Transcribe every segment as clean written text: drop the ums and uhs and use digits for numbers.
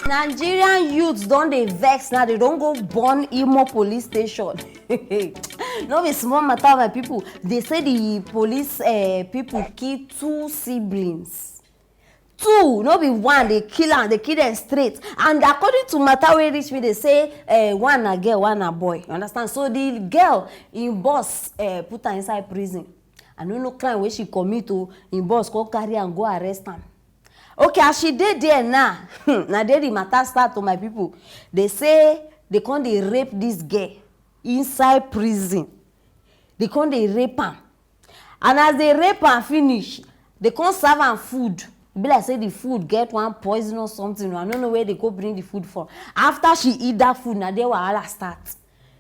Nigerian youths don't they vex now, they don't go burn Imo police station. No be small matter, my people. They say the police people kill 2 siblings. 2, no be 1, they kill them straight. And according to matter wey reach me, they say 1 a girl, 1 a boy. You understand? So the girl in boss put her inside prison. I don't know crime where she commit to, in boss go carry and go arrest am. Okay, as she did there now, now there the matter start to my people. They say they can't they rape this girl inside prison. They can't they rape her. And as they rape her finish, they can't serve her food. Be like say the food get one poison or something. I don't know where they go bring the food from. After she eat that food, now there wahala start.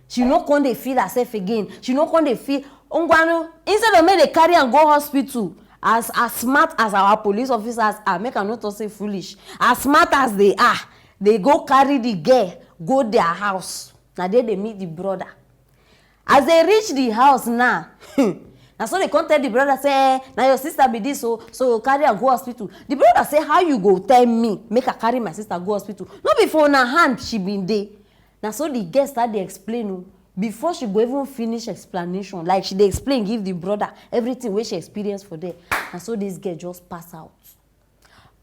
She no can they feel herself again. She no can they feel. Instead of me they carry and go hospital. As smart as our police officers are, make I not say foolish. As smart as they are, they go carry the girl, go their house. Now there they meet the brother. As they reach the house now, now so they come tell the brother say, now your sister be this, so carry her go hospital. The brother say, how you go tell me make her carry my sister go hospital? Not before on her hand she been there. Now so the girl start dey explain. Before she go even finish explanation, like she dey explain, give the brother everything wey she experienced for there. And so this girl just pass out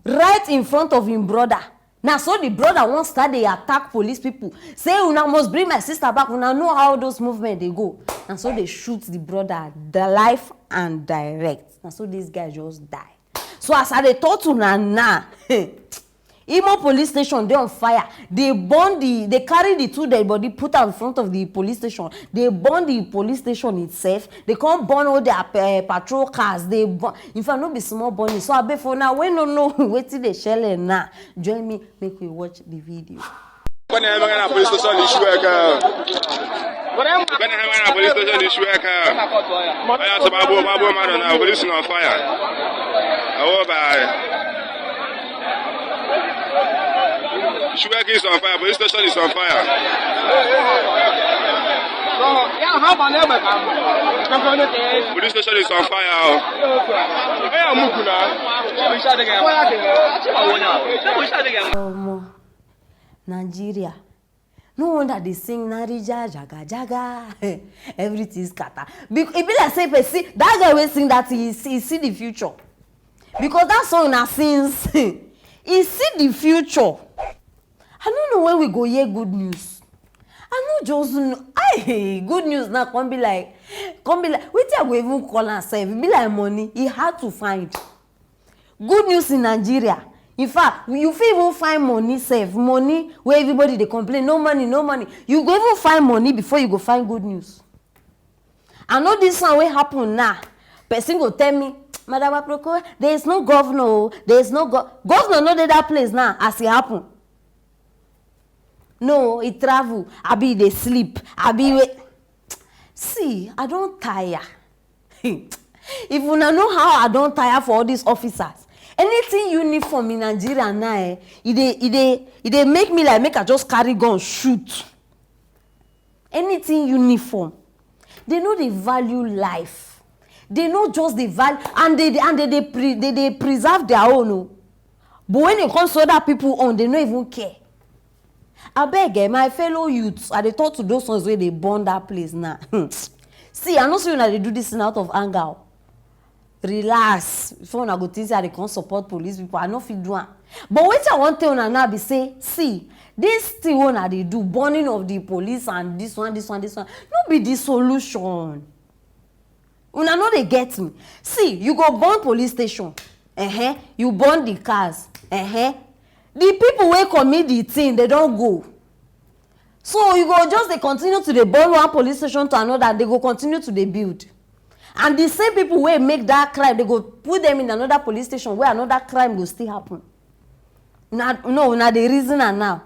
right in front of him brother. Now so the brother won't start dey attack police people, say una must bring my sister back, una know how those movements they go. And so they shoot the brother the life and direct. And so this guy just die. So as I dey talk to una now, Imo police station, they on fire. They burn they carry the 2 dead body, put out in front of the police station. They burn the police station itself. They can't burn all their patrol cars. They burn. In fact, no be small burning. So I bet for now, when no wait till they shell now. Join me, make we watch the video. When I have a police station issue, when I have a police station issue, I have to Babu man now. Police on fire. Sugar is on fire, police station is on fire. Police station is on fire. Nigeria. No wonder they sing Narija, Jaga, Jaga. Everything is kata. It be like say, see, that guy will sing that he see the future. Because that song now sings, he see the future. I don't know when we go hear good news. I know just know. Good news now can't be like, wait till we even call ourselves. It be like money. It hard to find. Good news in Nigeria. In fact, you feel even find money safe. Money where everybody they complain. No money, no money. You go even find money before you go find good news. I know this one will happen now. Person go tell me, Madam Aproko, there is no governor. There is no governor. No dey that place now as it happen. No, he travel. I be they sleep. I be wait. See, I don't tire. If you know how I don't tire for all these officers, anything uniform in Nigeria now, it make me like make I just carry gun shoot. Anything uniform, they know they value life. They know just the value, and they preserve their own. But when it comes to other people on, they don't even care. I beg my fellow youths, I dey talk to those ones where they burn that place now. See, I know when they do this thing out of anger. Relax. Before I go think say they can't support police people, I know if you do it. But wait, I want to tell now be say, see, this thing when they do burning of the police and this one, no be the solution. Una know they get me. See, you go burn police station. You burn the cars. The people wey commit the thing, they don't go. So you go just they continue to burn one police station to another, they go continue to build. And the same people wey make that crime, they go put them in another police station where another crime will still happen. Now the reason are now.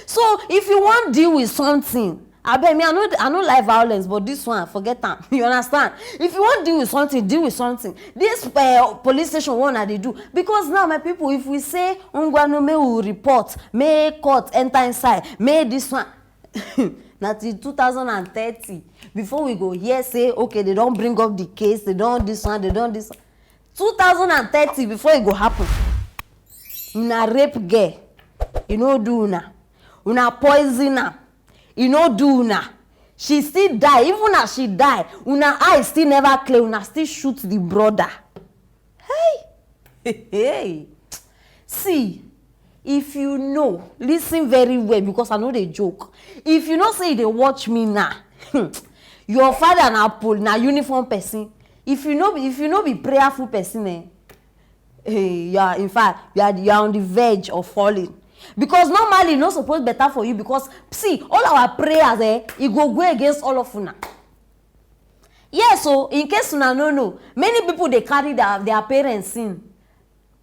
So if you want deal with something, I bet me, I know like violence, but this one, forget that. You understand? If you want to deal with something, deal with something. This police station one that they do. Because now, my people, if we say, Ungwano may will report, may court enter inside, may this one, that's in 2030. Before we go here, say, okay, they don't bring up the case, they don't this one, they don't this one. 2030, before it go happen. In a rape girl. e no do una poison am, e no do una. She still die. Even as she die, una eye still never clear, una still shoot the brother. Hey. See, if you know, listen very well, because I know they joke. If you know say they watch me now, your father na uniform person. If you know be prayerful person, you are, in fact, you are on the verge of falling. Because normally not supposed better for you, because see, all our prayers it go against all of una. Yes, so in case una no know, many people they carry their parents sin.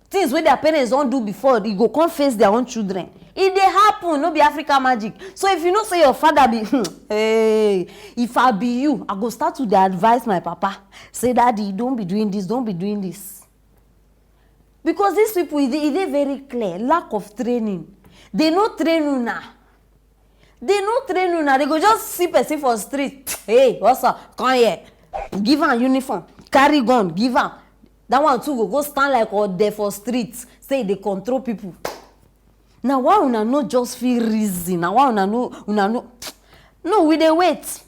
Things wey their parents don't do before, e go come face their own children. It dey happen, no be African magic. So if you know say your father be hey, if I be you, I go start to dey advise my papa, say daddy, don't be doing this, don't be doing this. Because these people, it dey very clear, lack of training. They no train una. They no train una. They go just see person for street. Hey, what's up? Come here. Give am uniform. Carry gun. Give am. That one too go stand like all there for streets. Say they control people. Now why una no just feel reason? Now why una no? No, we dey wait.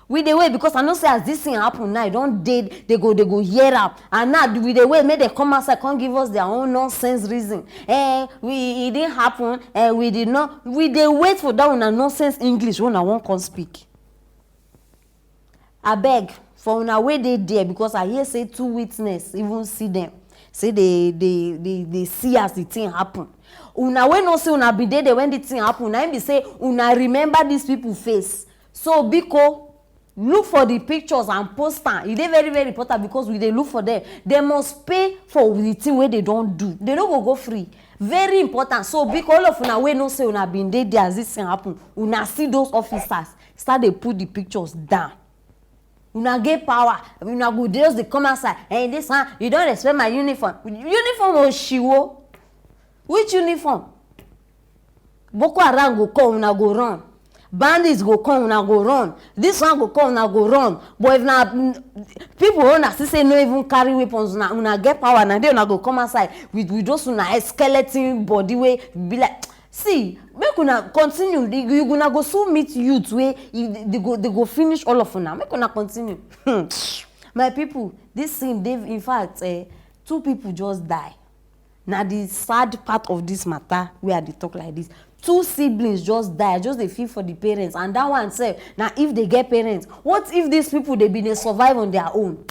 We dey wait, because I know say as this thing happen now, don't dead, they go hear up. And now we dey wait, make they come outside, come give us their own nonsense reason. It didn't happen, we did not. We dey wait for that una nonsense English when I won't come speak. I beg for una way they there, because I hear say 2 witnesses even see them. Say they see as the thing happen. Una wey no say una be there when the thing happen, una be say una remember these people face. So biko, look for the pictures and post am. E dey very very important, because we dey look for them. They must pay for the thing wey they don't do. They no go free. Very important. So because all of una wey no say una been there as this thing happen, una see those officers start dey put the pictures down. Una get power. Una go just dey come outside. Hey, this one, you don't respect my uniform. Uniform oshiwo. Which uniform? Boko Haram go come, una go run. Bandits go come, una go run. This one go come, una go run. But if na people wanna say no even carry weapons, una get power, na they una go come outside with those una skeleton body way be like. See, make una continue. You gonna go so meet youth way they go finish all of una. Make una continue. My people, this thing, in fact, 2 people just die. Now the sad part of this matter, where they talk like this. 2 siblings just die, just they feel for the parents, and that one say, now if they get parents, what if these people they been survive on their own?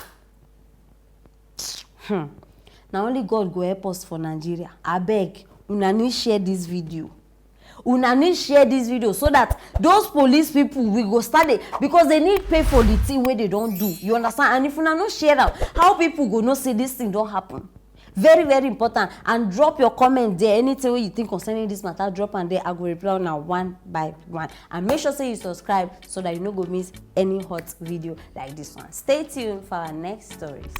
Now only God go help us for Nigeria. I beg, una need share this video. Una need share this video so that those police people will go start it, because they need pay for the thing where they don't do. You understand? And if una no share out, how people go no say this thing don't happen? Very very important. And drop your comment there. Anything you think concerning this matter, drop and there. I will reply now one by one. And make sure say you subscribe so that you no go miss any hot video like this one. Stay tuned for our next stories.